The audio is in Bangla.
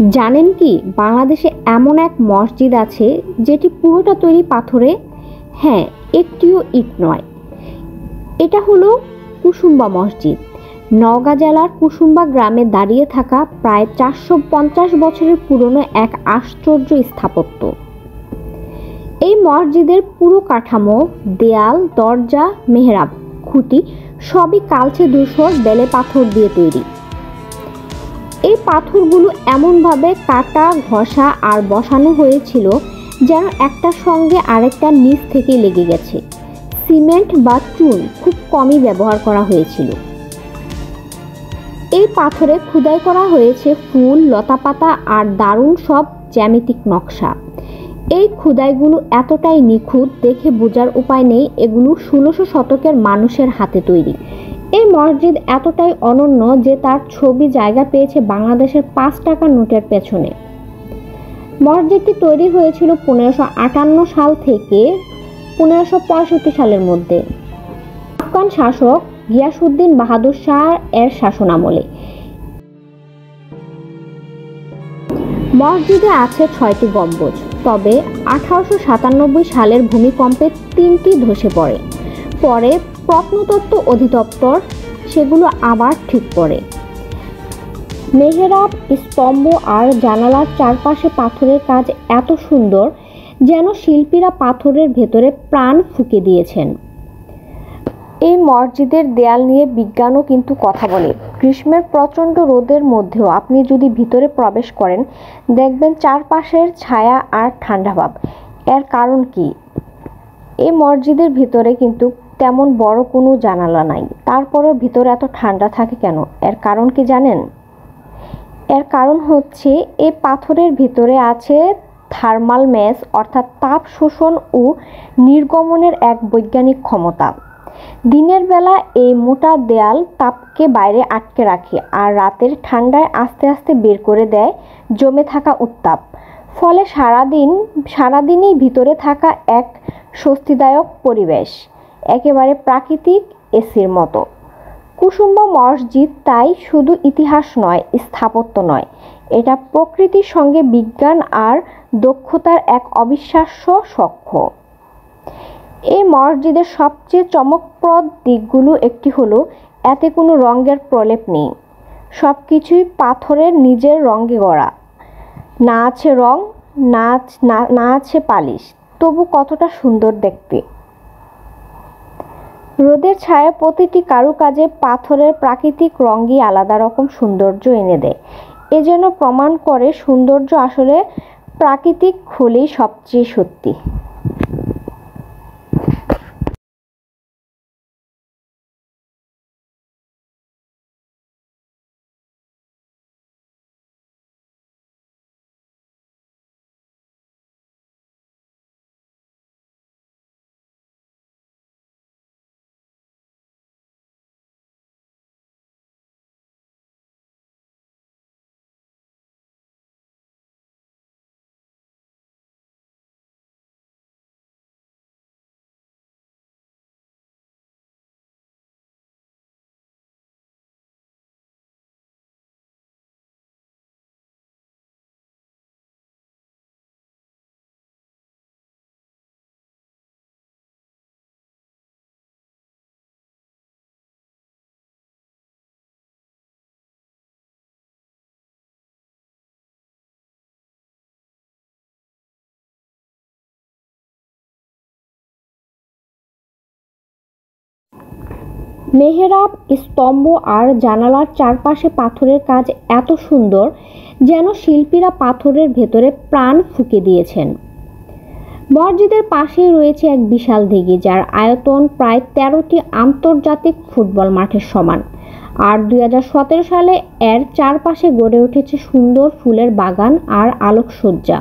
জানেন কি বাংলাদেশে এমন এক মসজিদ আছে যেটি পুরোটা তৈরি পাথরে? হ্যাঁ, একটিও ইট নয়। এটা হলো কুসুম্বা মসজিদ। নওগাঁ জেলার কুসুম্বা গ্রামে দাঁড়িয়ে থাকা প্রায় 450 বছরের পুরনো এক আশ্চর্য স্থাপত্য। এই মসজিদের পুরো কাঠামো, দেয়াল, দরজা, মেহরাব, খুঁটি সবই কালচে ধূসর বেলে পাথর দিয়ে তৈরি। এই পাথরগুলো এমনভাবে কাটা, ঘষা আর বসানো হয়েছিল যেন একটার সঙ্গে আরেকটা নিচ থেকে লেগে গেছে। সিমেন্ট বা চুন খুব কমই ব্যবহার করা হয়েছিল। এই পাথরে খোদাই করা হয়েছে ফুল, লতাপাতা আর দারুণ সব জ্যামিতিক নকশা। এই খোদাইগুলো এতটাই নিখুঁত, দেখে বোঝার উপায় নেই এগুলো 1600 শতকের মানুষের হাতে তৈরি। এই মসজিদ এতটাই অনন্য যে তার ছবি জায়গা পেয়েছে বাংলাদেশের 5 টাকার নোটের পেছনে। মসজিদটি তৈরি হয়েছিল 1558 সাল থেকে 1565 সালের মধ্যে আফগান শাসক গিয়াসউদ্দিন বাহাদুর শাহ এর শাসনামলে। মসজিদে আছে 6টি গম্বুজ, তবে 1897 সালের ভূমিকম্পে 3টি ধসে পড়ে। পরে প্রত্নতত্ত্ব অধিদপ্তর সেগুলো আবার ঠিক করে। মেহরাব, স্তম্ভ আর জানালার চারপাশে পাথরের কাজ এত সুন্দর যেন শিল্পীরা পাথরের ভেতরে প্রাণ ফুঁকে দিয়েছেন। এই মসজিদের দেয়াল নিয়ে বিজ্ঞানও কিন্তু কথা বলে। গ্রীষ্মের প্রচণ্ড রোদের মধ্যেও আপনি যদি ভিতরে প্রবেশ করেন, দেখবেন চারপাশের ছায়া আর ঠান্ডা ভাব। এর কারণ কি? এই মসজিদের ভিতরে কিন্তু তেমন বড় কোনো জানালা নাই, তারপরেও ভিতরে এত ঠান্ডা থাকে কেন? এর কারণ কি জানেন? এর কারণ হচ্ছে এই পাথরের ভিতরে আছে থার্মাল ম্যাস, অর্থাৎ তাপ শোষণ ও নির্গমনের এক বৈজ্ঞানিক ক্ষমতা। দিনের বেলা এই মোটা দেয়াল তাপকে বাইরে আটকে রাখে, আর রাতের ঠান্ডায় আস্তে আস্তে বের করে দেয় জমে থাকা উত্তাপ। ফলে সারাদিনই ভিতরে থাকা এক স্বস্তিদায়ক পরিবেশ, একেবারে প্রাকৃতিক এসির মতো। কুসুম্বা মসজিদ তাই শুধু ইতিহাস নয়, স্থাপত্য নয়, এটা প্রকৃতির সঙ্গে বিজ্ঞান আর দক্ষতার এক অবিশ্বাস্য সাক্ষ্য। এই মসজিদের সবচেয়ে চমকপ্রদ দিকগুলো একটি হলো এতে কোনো রঙের প্রলেপ নেই। সব কিছুই পাথরের নিজের রঙে গড়া। না আছে রং, না আছে পালিশ, তবু কতটা সুন্দর দেখতে। রোদের ছায়া প্রতিটি কারুকাজে পাথরের প্রাকৃতিক রঙই আলাদা রকম সৌন্দর্য এনে দেয়। এ যেন প্রমাণ করে সৌন্দর্য আসলে প্রাকৃতিক হলেই সবচেয়ে সত্যি। মেহরাব, স্তম্ভ আর জানালার চারপাশে পাথরের কাজ এত সুন্দর যেন শিল্পীরা পাথরের ভেতরে প্রাণ ফুঁকে দিয়েছেন। মসজিদের পাশেই রয়েছে এক বিশাল দিঘি, যার আয়তন প্রায় 13টি আন্তর্জাতিক ফুটবল মাঠের সমান। আর 2017 সালে এর চারপাশে গড়ে উঠেছে সুন্দর ফুলের বাগান আর আলোকসজ্জা।